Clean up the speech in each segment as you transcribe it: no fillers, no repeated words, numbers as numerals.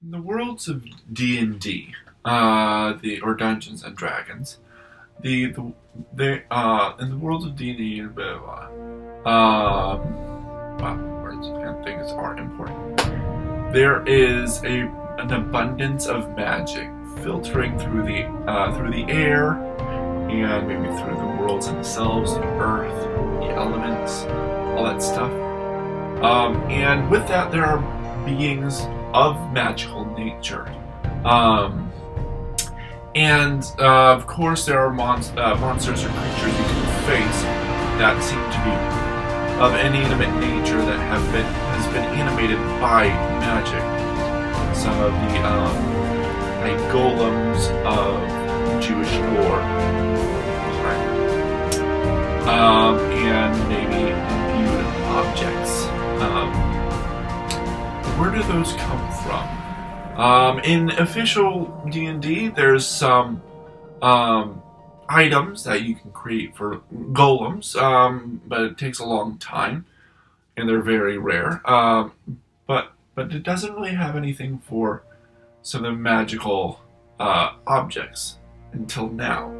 In the worlds of D&D, or Dungeons and Dragons, in the worlds of D&D, blah, blah, words and things are important. There is an abundance of magic filtering through the air, and maybe through the worlds themselves, the earth, the elements, all that stuff. And with that, there are beings of magical nature. Of course, there are monsters or creatures you can face that seem to be of inanimate nature that has been animated by magic. Some of the like golems of Jewish lore, and maybe imbued objects. Where do those come from? In official D&D, there's some items that you can create for golems, but it takes a long time, and they're very rare. But it doesn't really have anything for some of the magical objects until now.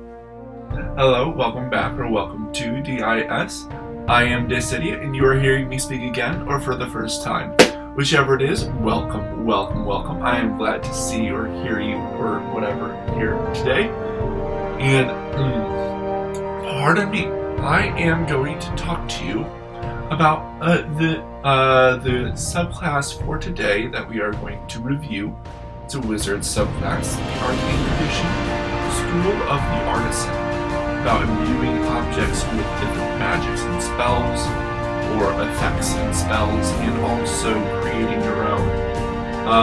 Hello, welcome back, or welcome to DIS. I am Dissidia, and you are hearing me speak again, or for the first time. Whichever it is, welcome, welcome, welcome. I am glad to see or hear you, or whatever, here today. And, pardon me, I am going to talk to you about the subclass for today that we are going to review. It's a wizard subclass, the Arcane Tradition, School of the Artisan, about imbuing objects with different magics and spells, or effects and spells, and also creating your own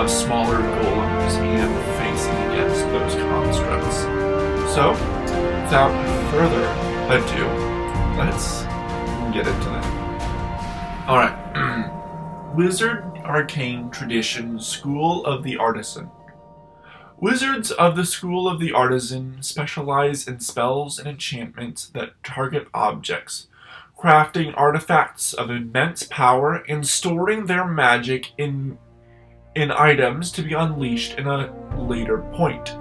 smaller golems and facing against those constructs. So, without further ado, let's get into that. Alright. Wizard Arcane Tradition School of the Artisan. Wizards of the School of the Artisan specialize in spells and enchantments that target objects, crafting artifacts of immense power and storing their magic in items to be unleashed at a later point.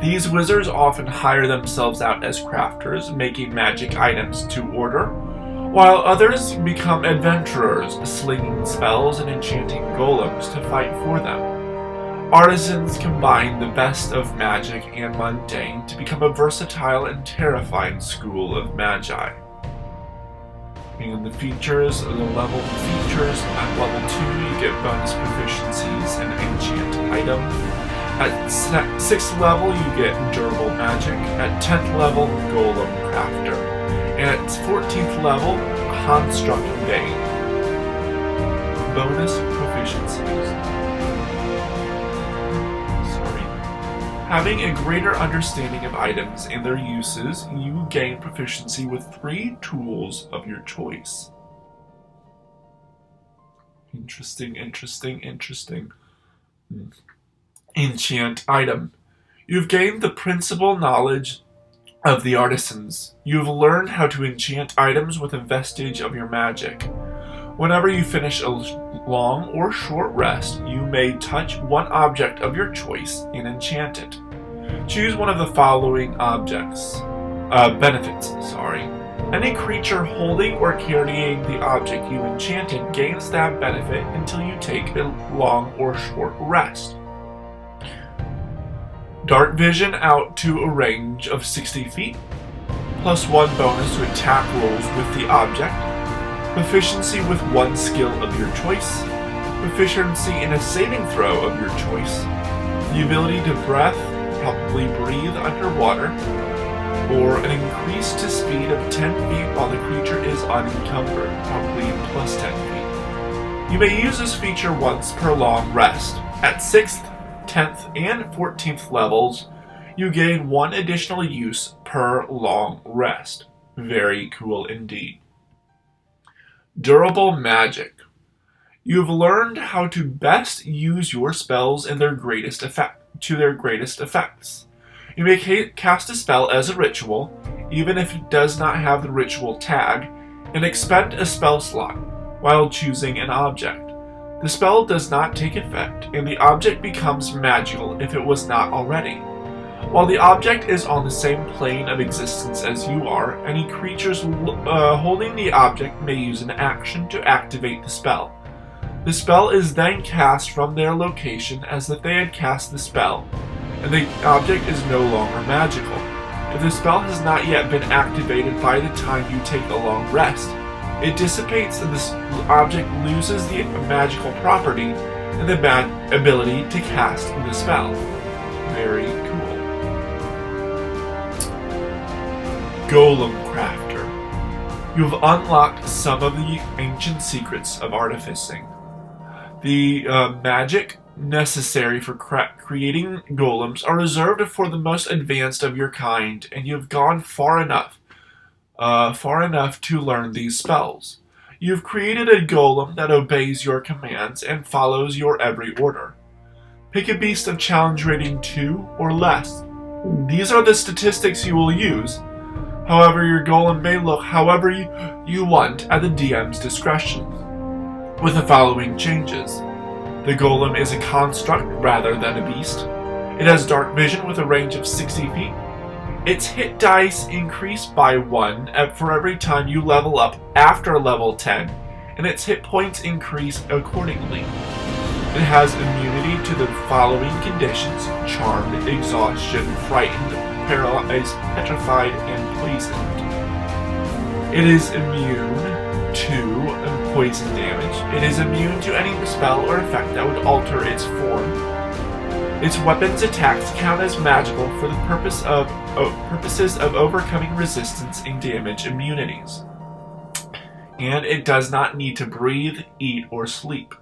These wizards often hire themselves out as crafters, making magic items to order, while others become adventurers, slinging spells and enchanting golems to fight for them. Artisans combine the best of magic and mundane to become a versatile and terrifying school of magi. And the features, at level 2, you get bonus proficiencies and enchant item. At 6th level, you get durable magic. At 10th level, Golem Crafter. And at 14th level, Construct Bane. Bonus proficiencies. Having a greater understanding of items and their uses, you gain proficiency with 3 tools of your choice. Interesting. Enchant item. You've gained the principal knowledge of the artisans. You've learned how to enchant items with a vestige of your magic. Whenever you finish a long or short rest, you may touch one object of your choice and enchant it. Choose one of the following benefits. Any creature holding or carrying the object you enchanted gains that benefit until you take a long or short rest. Dark vision out to a range of 60 feet, plus 1 bonus to attack rolls with the object. Proficiency with 1 skill of your choice. Proficiency in a saving throw of your choice. The ability to probably breathe underwater. Or an increase to speed of 10 feet while the creature is unencumbered, probably plus 10 feet. You may use this feature once per long rest. At 6th, 10th, and 14th levels, you gain 1 additional use per long rest. Very cool indeed. Durable magic. You've learned how to best use your spells and their greatest effects. You may cast a spell as a ritual, even if it does not have the ritual tag, and expend a spell slot while choosing an object. The spell does not take effect, and the object becomes magical if it was not already. While the object is on the same plane of existence as you are, any creatures holding the object may use an action to activate the spell. The spell is then cast from their location as if they had cast the spell, and the object is no longer magical. If the spell has not yet been activated by the time you take a long rest, it dissipates and this object loses the magical property and the ability to cast the spell. Very cool. Golem Crafter. You have unlocked some of the ancient secrets of artificing. The magic necessary for creating golems are reserved for the most advanced of your kind, and you have gone far enough to learn these spells. You have created a golem that obeys your commands and follows your every order. Pick a beast of challenge rating 2 or less. These are the statistics you will use. However, your golem may look however you want at the DM's discretion, with the following changes. The golem is a construct rather than a beast. It has dark vision with a range of 60 feet. Its hit dice increase by 1 for every time you level up after level 10, and its hit points increase accordingly. It has immunity to the following conditions: charmed, exhaustion, frightened, paralyzed, petrified, and poisoned. It is immune to poison damage. It is immune to any spell or effect that would alter its form. Its weapons attacks count as magical for the purposes of overcoming resistance and damage immunities. And it does not need to breathe, eat, or sleep.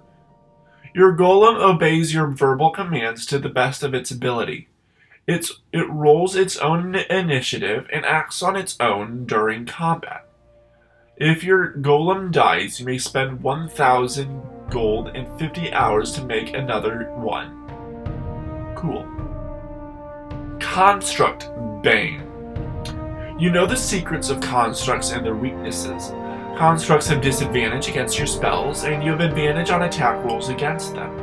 Your golem obeys your verbal commands to the best of its ability. It rolls its own initiative and acts on its own during combat. If your golem dies, you may spend 1,000 gold and 50 hours to make another one. Cool. Construct Bane. You know the secrets of constructs and their weaknesses. Constructs have disadvantage against your spells, and you have advantage on attack rolls against them.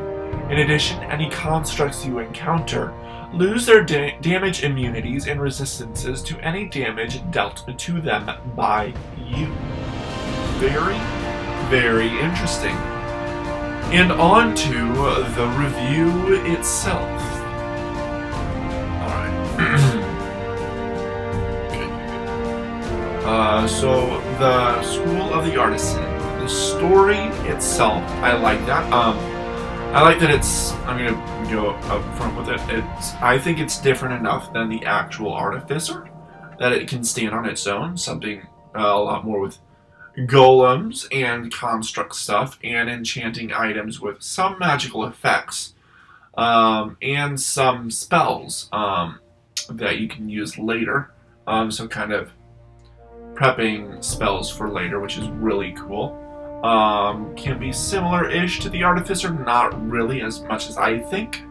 In addition, any constructs you encounter lose their damage immunities and resistances to any damage dealt to them by you. Very, very interesting. And on to the review itself. So the School of the Artisan. The story itself, I like that. I like that it's. I'm gonna go up front with it. I think it's different enough than the actual Artificer that it can stand on its own. Something a lot more with golems and construct stuff and enchanting items with some magical effects and some spells that you can use later. So kind of prepping spells for later, which is really cool. Can be similar-ish to the Artificer, not really as much as I think.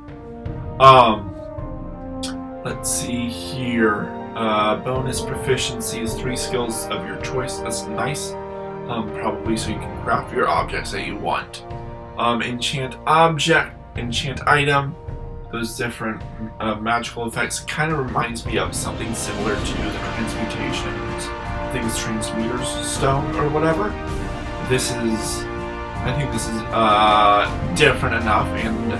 Let's see here. Bonus proficiencies, 3 skills of your choice. That's nice. Probably so you can craft your objects that you want. Enchant object, enchant item. Those different magical effects kind of reminds me of something similar to the transmutations. I think it's Transmuter's Stone or whatever. I think this is different enough, and I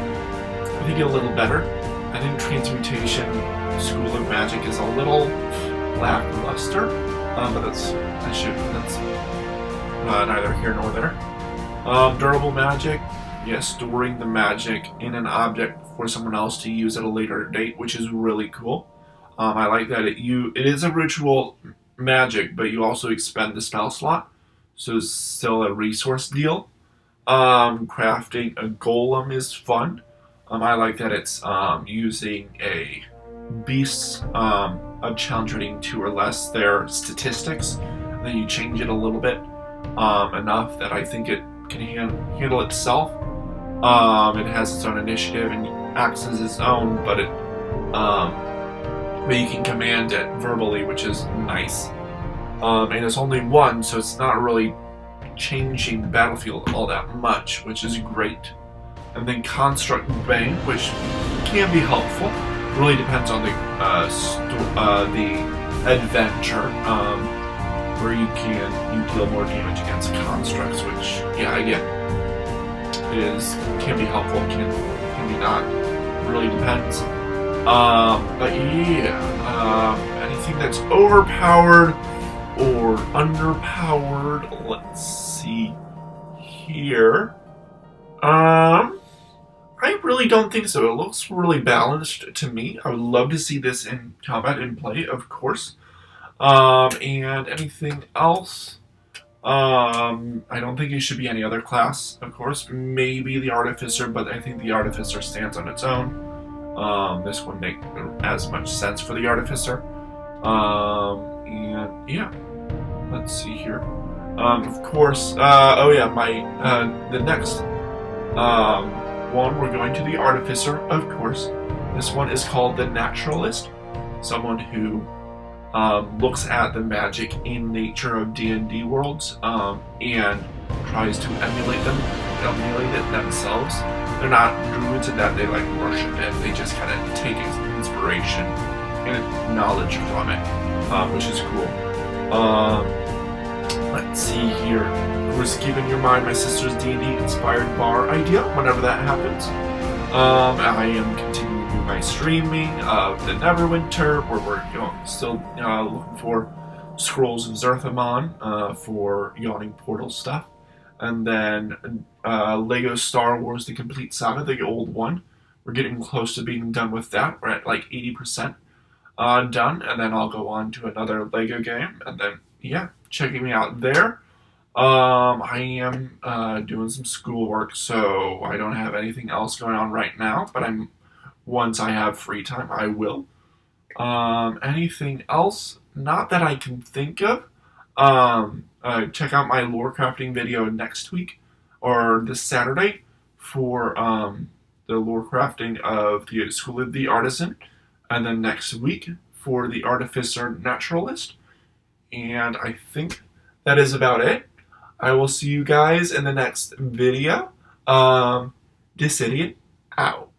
think a little better. I think Transmutation School of Magic is a little lackluster, but that's neither here nor there. Durable magic, yes, storing the magic in an object for someone else to use at a later date, which is really cool. I like that it is a ritual magic, but you also expend the spell slot, so it's still a resource deal. Crafting a golem is fun. I like that it's using a beast of challenge rating 2 or less, their statistics, and then you change it a little bit enough that I think it can handle itself. It has its own initiative and acts as its own, but you can command it verbally, which is nice. And it's only 1, so it's not really changing the battlefield all that much, which is great. And then Construct Bank, which can be helpful. Really depends on the adventure, where you deal more damage against constructs, which again can be helpful, can be not. Really depends. But anything that's overpowered or underpowered. Let's see here. I really don't think so. It looks really balanced to me. I would love to see this in combat, in play, of course. And anything else? I don't think it should be any other class, of course. Maybe the Artificer, but I think the Artificer stands on its own. This wouldn't make as much sense for the Artificer. And yeah, let's see here. Of course, the next one, we're going to the Artificer, of course. This one is called the Naturalist. Someone who looks at the magic in nature of D&D worlds and tries to emulate it themselves. They're not druids in that they like worship it. They just kind of take inspiration and knowledge from it, which is cool. Let's see here. Of course, keep in your mind my sister's D&D inspired bar idea whenever that happens. I am continuing to do my streaming of the Neverwinter, where we're still looking for Scrolls of Zerthamon for Yawning Portal stuff. And then Lego Star Wars The Complete Saga, the old one. We're getting close to being done with that. We're at like 80% done. And then I'll go on to another Lego game. And then, checking me out there. I am doing some schoolwork, so I don't have anything else going on right now. But once I have free time, I will. Anything else? Not that I can think of. Check out my lore crafting video next week or this Saturday for the lore crafting of the School of the Artisan, and then next week for the Artificer Naturalist. And I think that is about it. I will see you guys in the next video. Dissidian out.